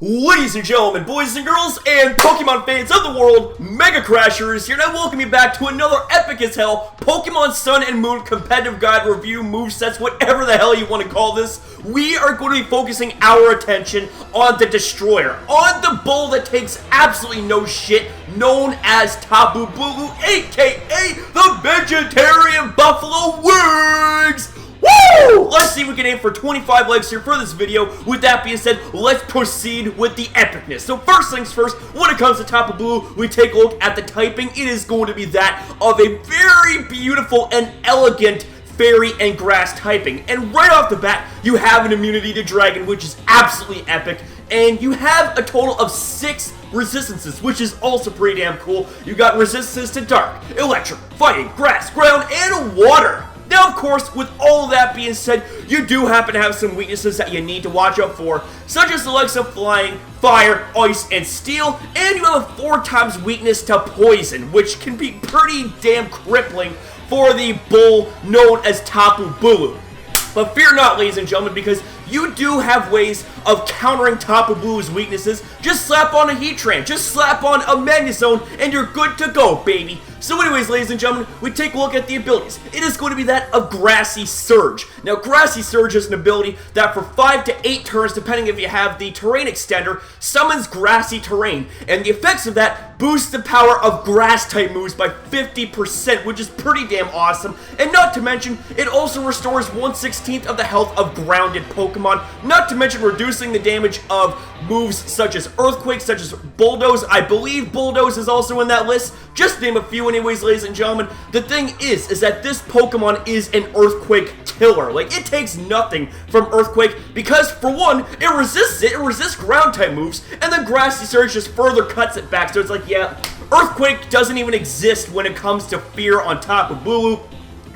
Ladies and gentlemen, boys and girls, and Pokemon fans of the world, MegaCrasher is here, and I welcome you back to another epic as hell Pokemon Sun and Moon competitive guide review, movesets, whatever the hell you want to call this. We are going to be focusing our attention on the Destroyer, on the bull that takes absolutely no shit, known as Tapu Bulu, aka the Vegetarian Buffalo Wings! Woo! Let's see if we can aim for 25 likes here for this video. With that being said, let's proceed with the epicness. So first things first, when it comes to Tapu Bulu, we take a look at the typing. It is going to be that of a very beautiful and elegant fairy and grass typing. And right off the bat, you have an immunity to dragon, which is absolutely epic. And you have a total of 6 resistances, which is also pretty damn cool. You got resistance to dark, electric, fighting, grass, ground, and water. Now, of course, with all that being said, you do happen to have some weaknesses that you need to watch out for, such as the likes of flying, fire, ice, and steel, and you have a 4 times weakness to poison, which can be pretty damn crippling for the bull known as Tapu Bulu. But fear not, ladies and gentlemen, because you do have ways of countering Tapu Bulu's weaknesses. Just slap on a Heatran, just slap on a Magnezone, and you're good to go, baby. So anyways, ladies and gentlemen, we take a look at the abilities. It is going to be that of Grassy Surge. Now, Grassy Surge is an ability that for 5 to 8 turns, depending if you have the terrain extender, summons grassy terrain. And the effects of that boost the power of grass-type moves by 50%, which is pretty damn awesome. And not to mention, it also restores 1/16 of the health of grounded Pokemon, not to mention reducing the damage of moves such as Earthquake, such as Bulldoze. I believe Bulldoze is also in that list, just to name a few anyways, ladies and gentlemen. The thing is that this Pokemon is an Earthquake killer. Like, it takes nothing from Earthquake because, for one, it resists ground-type moves, and then Grassy Surge just further cuts it back, so it's like, yeah, Earthquake doesn't even exist when it comes to fear on Tapu Bulu.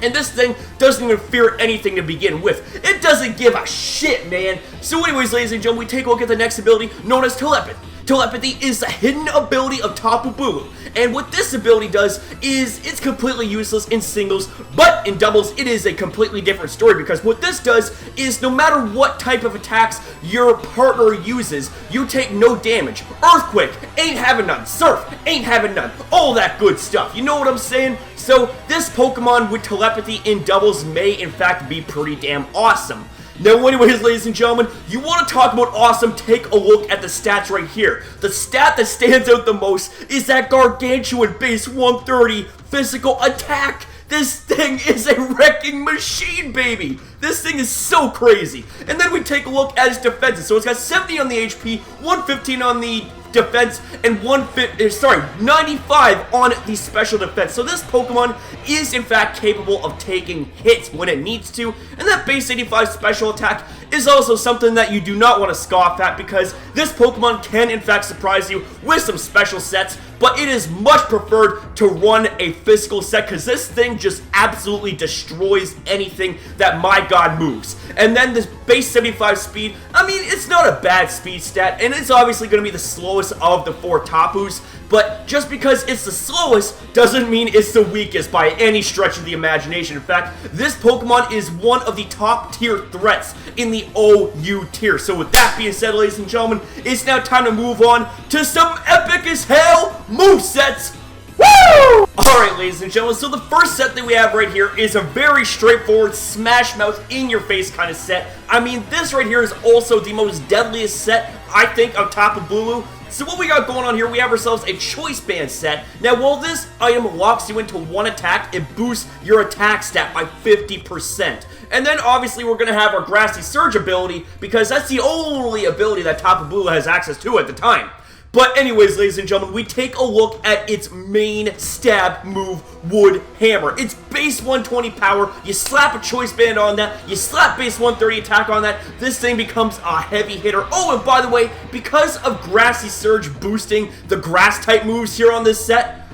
And this thing doesn't even fear anything to begin with. It doesn't give a shit, man. So anyways, ladies and gentlemen, we take a look at the next ability known as Telepathy. Telepathy is the hidden ability of Tapu Bulu. And what this ability does is it's completely useless in singles, but in doubles it is a completely different story, because what this does is no matter what type of attacks your partner uses, you take no damage. Earthquake, ain't having none. Surf, ain't having none. All that good stuff. You know what I'm saying? So this Pokemon with Telepathy in doubles may in fact be pretty damn awesome. Now anyways, ladies and gentlemen, you want to talk about awesome, take a look at the stats right here. The stat that stands out the most is that gargantuan base 130 physical attack. This thing is a wrecking machine, baby. This thing is so crazy. And then we take a look at its defenses. So it's got 70 on the HP, 115 on the defense, and 95 on the special defense. So this Pokemon is in fact capable of taking hits when it needs to, and that base 85 special attack is also something that you do not want to scoff at, because this Pokemon can in fact surprise you with some special sets, but it is much preferred to run a physical set, because this thing just absolutely destroys anything that my god moves. And then this base 75 speed, I mean, it's not a bad speed stat, and it's obviously going to be the slowest of the 4 Tapus, but just because it's the slowest doesn't mean it's the weakest by any stretch of the imagination. In fact, this Pokemon is one of the top tier threats in the OU tier. So with that being said, ladies and gentlemen, it's now time to move on to some epic as hell movesets. Woo! Alright, ladies and gentlemen, so the first set that we have right here is a very straightforward, smash mouth, in-your-face kind of set. I mean, this right here is also the most deadliest set, I think, of Tapu Bulu. So what we got going on here, we have ourselves a Choice Band set. Now, while this item locks you into one attack, it boosts your attack stat by 50%. And then, obviously, we're going to have our Grassy Surge ability, because that's the only ability that Tapu Bulu has access to at the time. But anyways, ladies and gentlemen, we take a look at its main stab move, Wood Hammer. It's base 120 power, you slap a Choice Band on that, you slap base 130 attack on that, this thing becomes a heavy hitter. Oh, and by the way, because of Grassy Surge boosting the grass-type moves here on this set,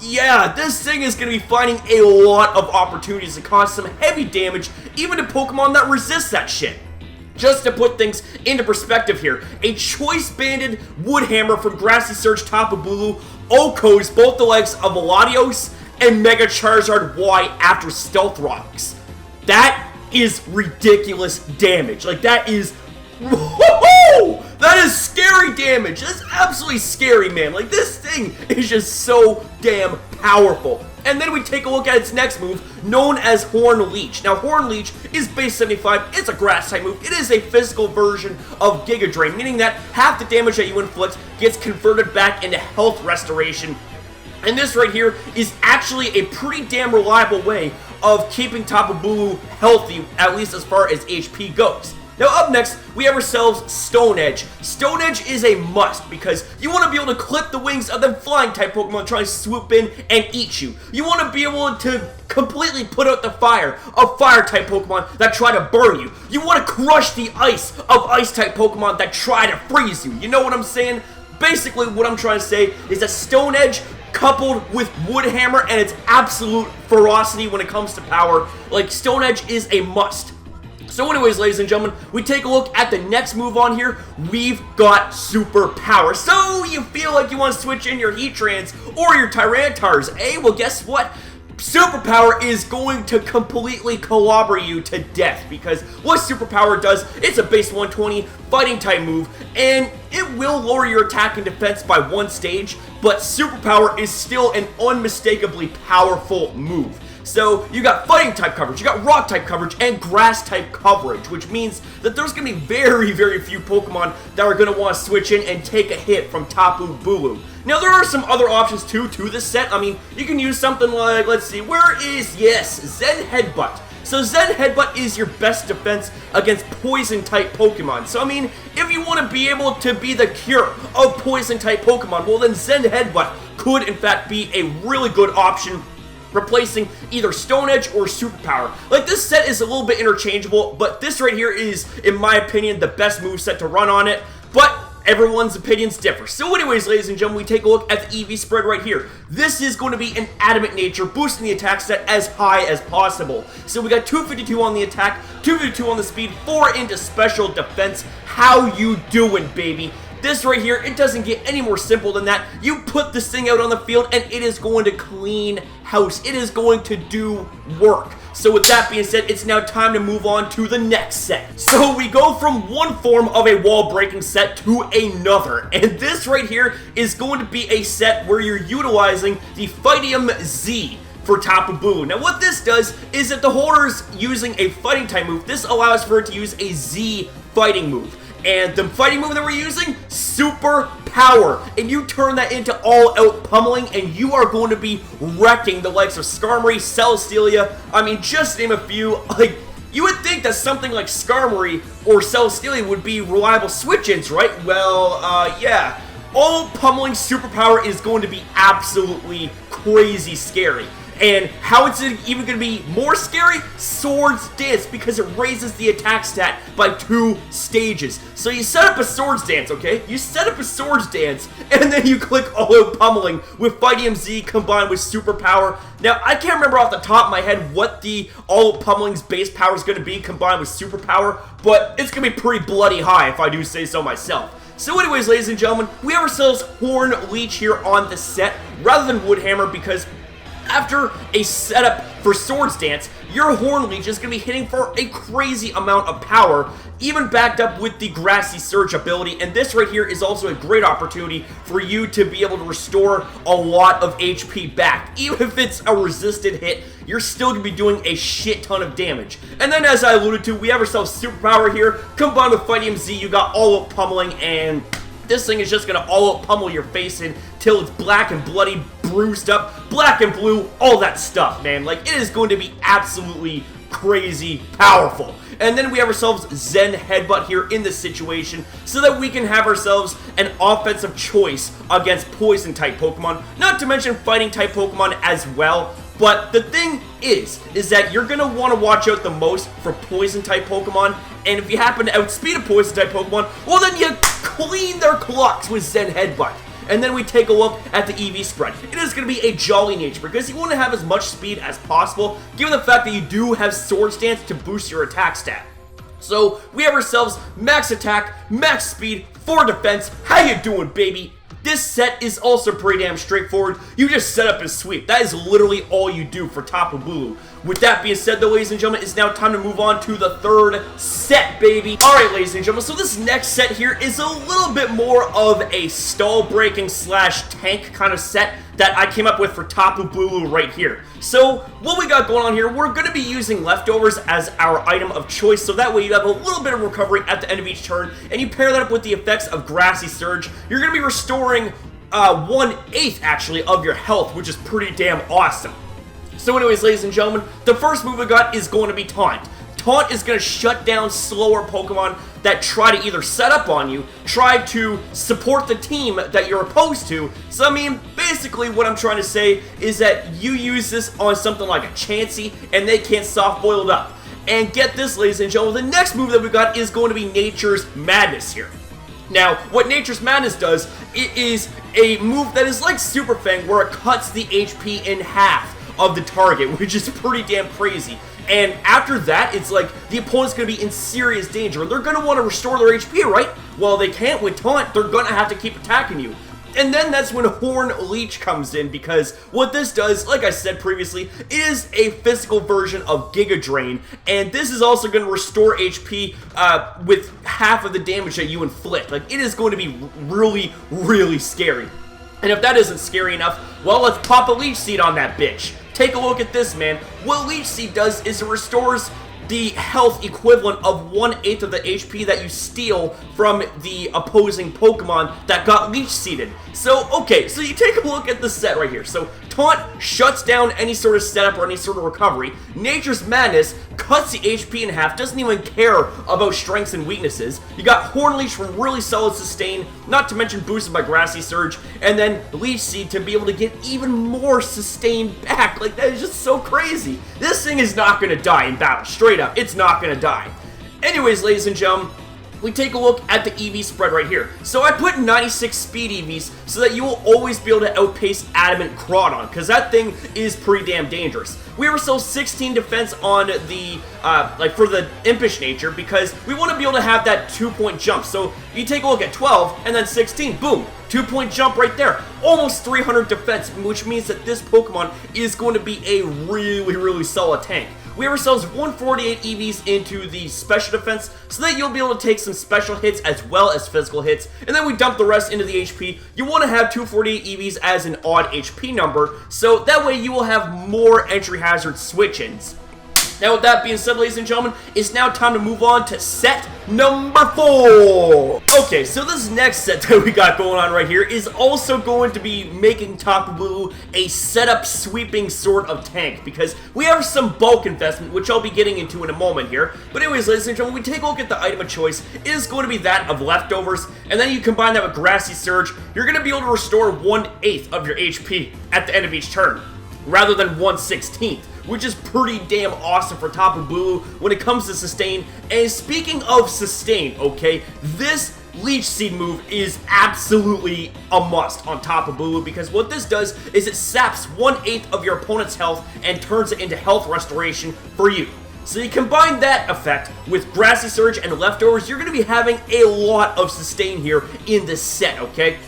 yeah, this thing is going to be finding a lot of opportunities to cause some heavy damage, even to Pokemon that resist that shit. Just to put things into perspective here, a choice-banded Wood Hammer from Grassy Surge Tapu Bulu OHKOs both the legs of Latios and Mega Charizard Y after Stealth Rocks. That is ridiculous damage. Like, that is... Woohoo! That is damage. That's absolutely scary, man. Like, this thing is just so damn powerful. And then we take a look at its next move, known as Horn Leech. Now, Horn Leech is base 75. It's a grass-type move. It is a physical version of Giga Drain, meaning that half the damage that you inflict gets converted back into health restoration. And this right here is actually a pretty damn reliable way of keeping Tapu Bulu healthy, at least as far as HP goes. Now up next, we have ourselves Stone Edge. Stone Edge is a must because you want to be able to clip the wings of them flying type Pokemon trying to swoop in and eat you. You want to be able to completely put out the fire of fire type Pokemon that try to burn you. You want to crush the ice of ice type Pokemon that try to freeze you. You know what I'm saying? Basically, what I'm trying to say is that Stone Edge coupled with Wood Hammer and its absolute ferocity when it comes to power, like, Stone Edge is a must. So anyways, ladies and gentlemen, we take a look at the next move on here. We've got Super Power. So you feel like you want to switch in your Heatrans or your Tyrantars, eh? Well, guess what? Super Power is going to completely clobber you to death because what Super Power does, it's a base 120 fighting type move and it will lower your attack and defense by 1 stage, but Super Power is still an unmistakably powerful move. So you got fighting type coverage, you got rock type coverage, and grass type coverage, which means that there's going to be very, very few Pokemon that are going to want to switch in and take a hit from Tapu Bulu. Now there are some other options too to this set. I mean, you can use something like, let's see, Zen Headbutt. So Zen Headbutt is your best defense against poison type Pokemon. So I mean, if you want to be able to be the cure of poison type Pokemon, well then Zen Headbutt could in fact be a really good option, replacing either Stone Edge or Super Power. Like, this set is a little bit interchangeable, but this right here is, in my opinion, the best moveset to run on it, but everyone's opinions differ. So anyways, ladies and gentlemen, we take a look at the EV spread right here. This is going to be an Adamant Nature, boosting the attack stat as high as possible. So we got 252 on the attack, 252 on the speed, 4 into special defense. How you doing, baby? This right here, it doesn't get any more simple than that. You put this thing out on the field and it is going to clean house. It is going to do work. So with that being said, it's now time to move on to the next set. So we go from one form of a wall breaking set to another. And this right here is going to be a set where you're utilizing the Fightium Z for Tapu Bulu. Now what this does is that the holder's using a fighting type move. This allows for it to use a Z fighting move. And the fighting move that we're using, Super Power. And you turn that into all-out pummeling, and you are going to be wrecking the likes of Skarmory, Celesteela. I mean, just name a few. Like, you would think that something like Skarmory or Celesteela would be reliable switch-ins, right? Well, yeah. All pummeling Super Power is going to be absolutely crazy scary. And how it's even going to be more scary? Swords Dance, because it raises the attack stat by 2 stages. So you set up a Swords Dance, okay? You set up a Swords Dance, and then you click all-out pummeling with Fightium Z combined with Super Power. Now, I can't remember off the top of my head what the all-out pummeling's base power is going to be combined with Super Power, but it's going to be pretty bloody high if I do say so myself. So anyways, ladies and gentlemen, we have ourselves Horn Leech here on the set rather than Wood Hammer because after a setup for Swords Dance, your Horn Leech is going to be hitting for a crazy amount of power, even backed up with the Grassy Surge ability, and this right here is also a great opportunity for you to be able to restore a lot of HP back. Even if it's a resisted hit, you're still going to be doing a shit ton of damage. And then, as I alluded to, we have ourselves Super Power here, combined with Fightium Z, you got all-out pummeling, and this thing is just going to all-out pummel your face until it's black and bloody, bruised up, black and blue, all that stuff, man. Like, it is going to be absolutely crazy powerful. And then we have ourselves Zen Headbutt here in this situation so that we can have ourselves an offensive choice against poison type Pokemon, not to mention fighting type Pokemon as well. But the thing is that you're going to want to watch out the most for poison type Pokemon, and if you happen to outspeed a poison type Pokemon, well then you clean their clocks with Zen Headbutt. And then we take a look at the EV spread. It is going to be a jolly nature because you want to have as much speed as possible, given the fact that you do have Swords Dance to boost your attack stat. So we have ourselves max attack, max speed, 4 defense. How you doing, baby? This set is also pretty damn straightforward. You just set up and sweep. That is literally all you do for Tapu Bulu. With that being said, though, ladies and gentlemen, it's now time to move on to the third set, baby. Alright, ladies and gentlemen, so this next set here is a little bit more of a stall breaking slash tank kind of set that I came up with for Tapu Bulu right here. So, what we got going on here, we're going to be using leftovers as our item of choice, so that way you have a little bit of recovery at the end of each turn, and you pair that up with the effects of Grassy Surge. You're going to be restoring 1/8 actually of your health, which is pretty damn awesome. So anyways, ladies and gentlemen, the first move we got is going to be Taunt. Taunt is going to shut down slower Pokemon that try to either set up on you, try to support the team that you're opposed to. So I mean, basically what I'm trying to say is that you use this on something like a Chansey, and they can't soft-boil it up. And get this, ladies and gentlemen, the next move that we got is going to be Nature's Madness here. Now, what Nature's Madness does, it is a move that is like Super Fang, where it cuts the HP in half of the target, which is pretty damn crazy. And after that, it's like the opponent's going to be in serious danger. They're going to want to restore their HP, right? Well, they can't with Taunt. They're going to have to keep attacking you. And then that's when Horn Leech comes in, because what this does, like I said previously, is a physical version of Giga Drain, and this is also going to restore HP with half of the damage that you inflict. Like, it is going to be really, really scary. And if that isn't scary enough, well, let's pop a Leech Seed on that bitch. Take a look at this, man. What Leech Seed does is it restores the health equivalent of 1/8 of the HP that you steal from the opposing Pokemon that got Leech Seeded. So, okay, so you take a look at the set right here. So, Taunt shuts down any sort of setup or any sort of recovery. Nature's Madness cuts the HP in half, doesn't even care about strengths and weaknesses. You got Horn Leech for really solid sustain, not to mention boosted by Grassy Surge, and then Leech Seed to be able to get even more sustain back. Like, that is just so crazy. This thing is not going to die in battle, straight up. It's not going to die. Anyways, ladies and gentlemen, we take a look at the EV spread right here. So I put 96 speed EVs so that you will always be able to outpace Adamant Crawdon, because that thing is pretty damn dangerous. We were still 16 defense on the, for the Impish nature, because we want to be able to have that 2-point jump. So you take a look at 12 and then 16, boom, 2-point jump right there. Almost 300 defense, which means that this Pokemon is going to be a really, really solid tank. We have ourselves 148 EVs into the special defense so that you'll be able to take some special hits as well as physical hits, and then we dump the rest into the HP. You want to have 248 EVs as an odd HP number, so that way you will have more entry hazard switch-ins. Now, with that being said, ladies and gentlemen, it's now time to move on to set number 4. Okay, so this next set that we got going on right here is also going to be making Tapu Bulu a setup sweeping sort of tank, because we have some bulk investment, which I'll be getting into in a moment here. But anyways, ladies and gentlemen, we take a look at the item of choice. It is going to be that of leftovers, and then you combine that with Grassy Surge. You're going to be able to restore 1/8 of your HP at the end of each turn, rather than 1/16. Which is pretty damn awesome for Tapu Bulu when it comes to sustain. And speaking of sustain, okay, this Leech Seed move is absolutely a must on Tapu Bulu, because what this does is it saps 1/8 of your opponent's health and turns it into health restoration for you. So you combine that effect with Grassy Surge and leftovers, you're going to be having a lot of sustain here in this set, okay?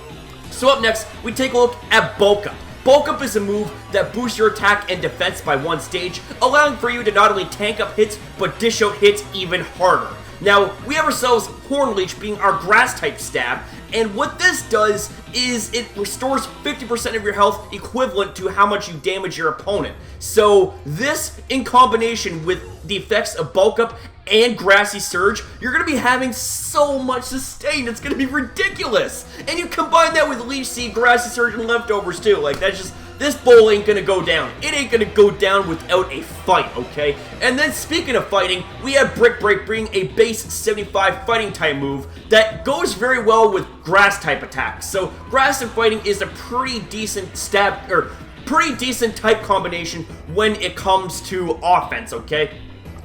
So up next, we take a look at Bulk Up. Bulk Up is a move that boosts your attack and defense by 1 stage, allowing for you to not only tank up hits, but dish out hits even harder. Now, we have ourselves Horn Leech being our grass-type stab, and what this does is it restores 50% of your health, equivalent to how much you damage your opponent. So this, in combination with the effects of Bulk Up and Grassy Surge, you're going to be having so much sustain, it's going to be ridiculous! And you combine that with Leech Seed, Grassy Surge, and leftovers too, like that's just... This bowl ain't gonna go down. It ain't gonna go down without a fight, okay? And then speaking of fighting, we have Brick Break being a base 75 fighting type move that goes very well with grass type attacks. So grass and fighting is a pretty decent stab, or pretty decent type combination when it comes to offense, okay?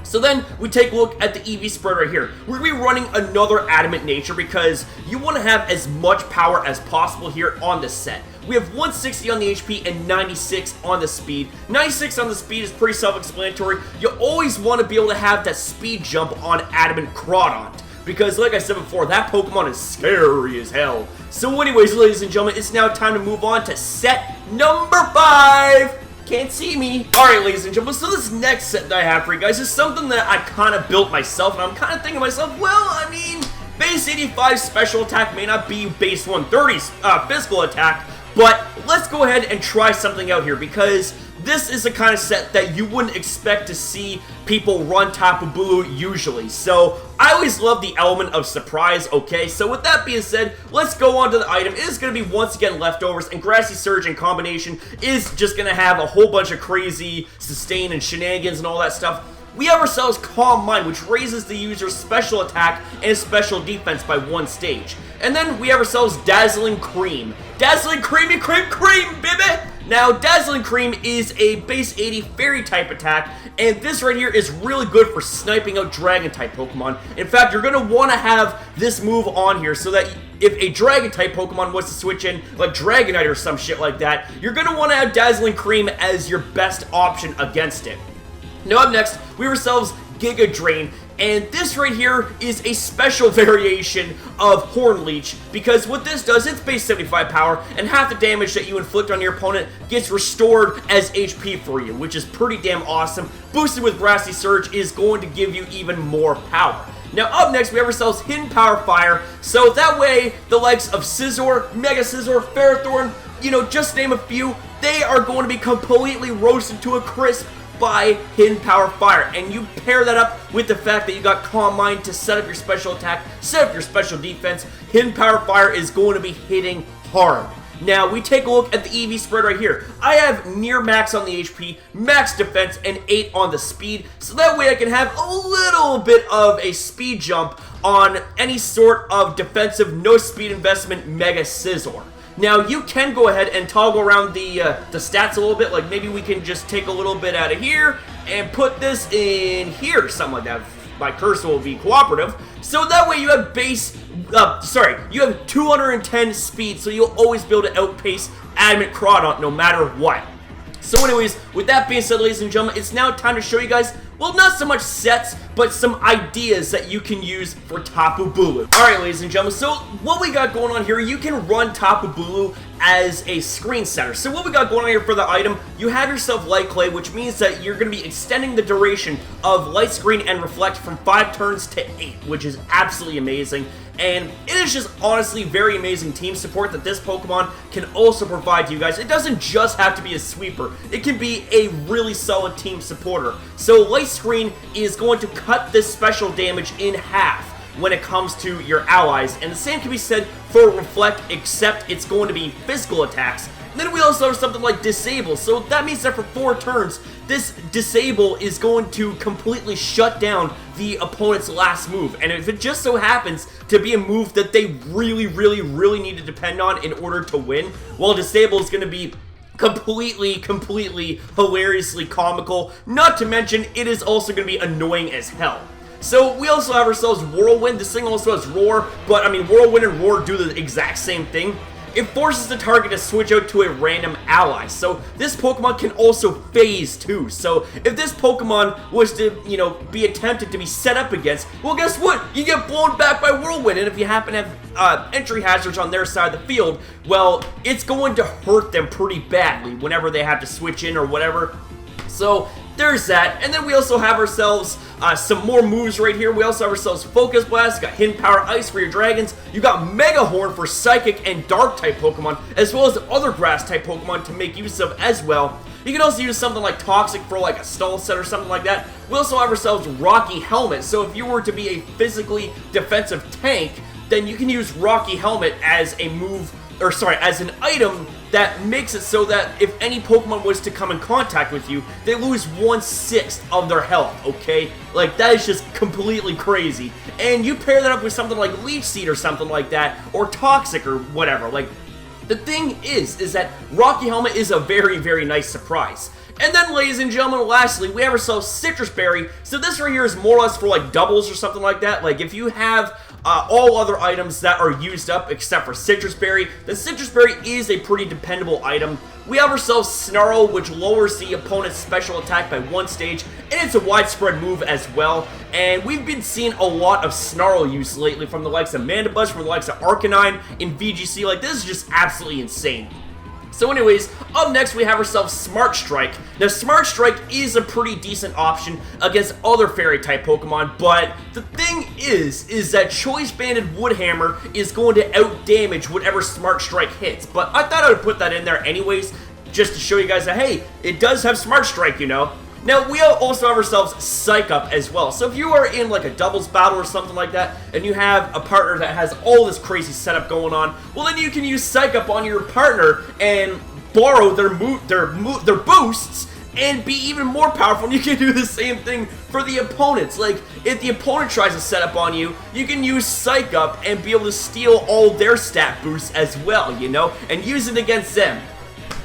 So then, we take a look at the EV spread right here. We're going to be running another Adamant Nature because you want to have as much power as possible here on this set. We have 160 on the HP and 96 on the speed. 96 on the speed is pretty self-explanatory. You always want to be able to have that speed jump on Adamant Crawdon, because like I said before, that Pokemon is scary as hell. So anyways, ladies and gentlemen, it's now time to move on to set number 5. Can't see me. Alright, ladies and gentlemen, so this next set that I have for you guys is something that I kind of built myself, and I'm kind of thinking to myself, well, I mean, base 85 special attack may not be base 130's physical attack, but let's go ahead and try something out here, because this is the kind of set that you wouldn't expect to see people run Tapu Bulu usually. So I always love the element of surprise, okay? So with that being said, let's go on to the item. It is going to be once again leftovers, and Grassy Surge in combination is just going to have a whole bunch of crazy sustain and shenanigans and all that stuff. We have ourselves Calm Mind, which raises the user's special attack and special defense by 1 stage. And then we have ourselves Dazzling Cream. Dazzling Creamy Cream, baby! Now, Dazzling Cream is a base 80 fairy type attack, and this right here is really good for sniping out dragon type Pokemon. In fact, you're going to want to have this move on here so that if a dragon type Pokemon was to switch in, like Dragonite or some shit like that, you're going to want to have Dazzling Cream as your best option against it. Now up next, we have ourselves Giga Drain, and this right here is a special variation of Horn Leech, because what this does, it's base 75 power, and half the damage that you inflict on your opponent gets restored as HP for you, which is pretty damn awesome. Boosted with Grassy Surge is going to give you even more power. Now up next, we have ourselves Hidden Power Fire, so that way the likes of Scizor, Mega Scizor, Ferrothorn, you know, just name a few, they are going to be completely roasted to a crisp by Hidden Power Fire, and you pair that up with the fact that you got Calm Mind to set up your special attack, set up your special defense. Hidden Power Fire is going to be hitting hard. Now, we take a look at the EV spread right here. I have near max on the HP, max defense, and 8 on the speed, so that way I can have a little bit of a speed jump on any sort of defensive, no speed investment Mega Scizor. Now, you can go ahead and toggle around the stats a little bit, like maybe we can just take a little bit out of here and put this in here, something like that. My cursor will be cooperative. So that way you have you have 210 speed, so you'll always be able to outpace Adamant Crawdaunt no matter what. So anyways, with that being said, ladies and gentlemen, it's now time to show you guys, well, not so much sets, but some ideas that you can use for Tapu Bulu. Alright, ladies and gentlemen, so what we got going on here, you can run Tapu Bulu as a screen setter. So what we got going on here for the item, you have yourself Light Clay, which means that you're going to be extending the duration of Light Screen and Reflect from 5 turns to 8, which is absolutely amazing. And it is just honestly very amazing team support that this Pokemon can also provide to you guys. It doesn't just have to be a sweeper. It can be a really solid team supporter. So Light Screen is going to cut this special damage in half when it comes to your allies. And the same can be said for Reflect, except it's going to be physical attacks. Then we also have something like Disable, so that means that for 4 turns, this Disable is going to completely shut down the opponent's last move. And if it just so happens to be a move that they really need to depend on in order to win, well, Disable is going to be completely, hilariously comical. Not to mention, it is also going to be annoying as hell. So we also have ourselves Whirlwind. This thing also has Roar, but I mean, Whirlwind and Roar do the exact same thing. It forces the target to switch out to a random ally. So this Pokemon can also phase too. So if this Pokemon was to, you know, be attempted to be set up against, well, guess what? You get blown back by Whirlwind. And if you happen to have entry hazards on their side of the field, well, it's going to hurt them pretty badly whenever they have to switch in or whatever. So there's that. And then we also have ourselves some more moves right here. We also have ourselves Focus Blast, got Hidden Power Ice for your dragons. You got Mega Horn for Psychic and Dark type Pokemon, as well as other Grass type Pokemon to make use of as well. You can also use something like Toxic for like a stall set or something like that. We also have ourselves Rocky Helmet. So if you were to be a physically defensive tank, then you can use Rocky Helmet as a move, or sorry, as an item that makes it so that if any Pokemon was to come in contact with you, they lose 1/6 of their health, okay? Like, that is just completely crazy. And you pair that up with something like Leech Seed or something like that, or Toxic or whatever. Like, the thing is that Rocky Helmet is a very nice surprise. And then, ladies and gentlemen, lastly, we have ourselves Citrus Berry. So this right here is more or less for like doubles or something like that. Like, if you have all other items that are used up except for Citrus Berry, the Citrus Berry is a pretty dependable item. We have ourselves Snarl, which lowers the opponent's special attack by 1 stage, and it's a widespread move as well. And we've been seeing a lot of Snarl use lately from the likes of Mandibuzz, from the likes of Arcanine in VGC. Like, this is just absolutely insane. So anyways, up next we have ourselves Smart Strike. Now Smart Strike is a pretty decent option against other fairy type Pokemon, but the thing is that Choice Banded Woodhammer is going to out damage whatever Smart Strike hits. But I thought I would put that in there anyways, just to show you guys that hey, it does have Smart Strike, you know. Now, we also have ourselves Psych Up as well. So if you are in like a doubles battle or something like that, and you have a partner that has all this crazy setup going on, well then you can use Psych Up on your partner and borrow their boosts and be even more powerful. And you can do the same thing for the opponents. Like, if the opponent tries to set up on you, you can use Psych Up and be able to steal all their stat boosts as well, you know, and use it against them.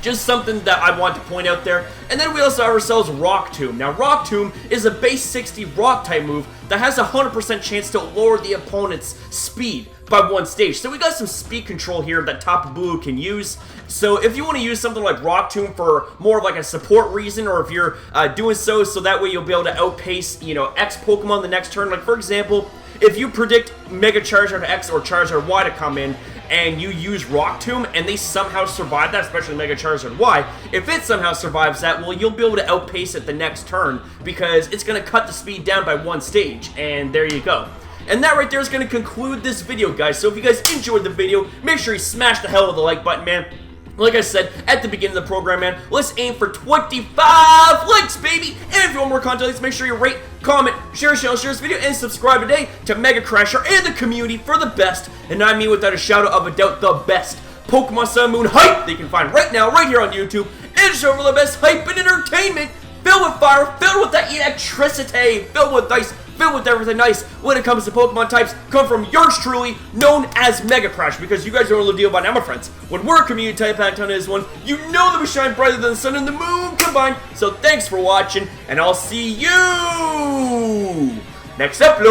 Just something that I want to point out there. And then we also have ourselves Rock Tomb. Now, Rock Tomb is a base 60 rock type move that has a 100% chance to lower the opponent's speed by 1 stage. So we got some speed control here that Tapu Bulu can use. So if you want to use something like Rock Tomb for more of like a support reason, or if you're doing so that way you'll be able to outpace, you know, X Pokemon the next turn. Like for example, if you predict Mega Charizard X or Charizard Y to come in, and you use Rock Tomb, and they somehow survive that, especially Mega Charizard Y, if it somehow survives that, well, you'll be able to outpace it the next turn, because it's going to cut the speed down by 1 stage, and there you go. And that right there is going to conclude this video, guys. So if you guys enjoyed the video, make sure you smash the hell out of the like button, man. Like I said at the beginning of the program, man, let's aim for 25 likes, baby! And if you want more content, let's make sure you rate, comment, share this video, and subscribe today to MegaCrasher and the community for the best, and I mean without a shadow of a doubt, the best Pokemon Sun Moon hype that you can find right now, right here on YouTube, and show for the best hype and entertainment, filled with fire, filled with that electricity, filled with dice, filled with everything nice when it comes to Pokemon types, come from yours truly, known as MegaCrasher, because you guys know the deal by now, my friends. When we're a community type packed on this one, you know that we shine brighter than the sun and the moon combined. So thanks for watching, and I'll see you next upload.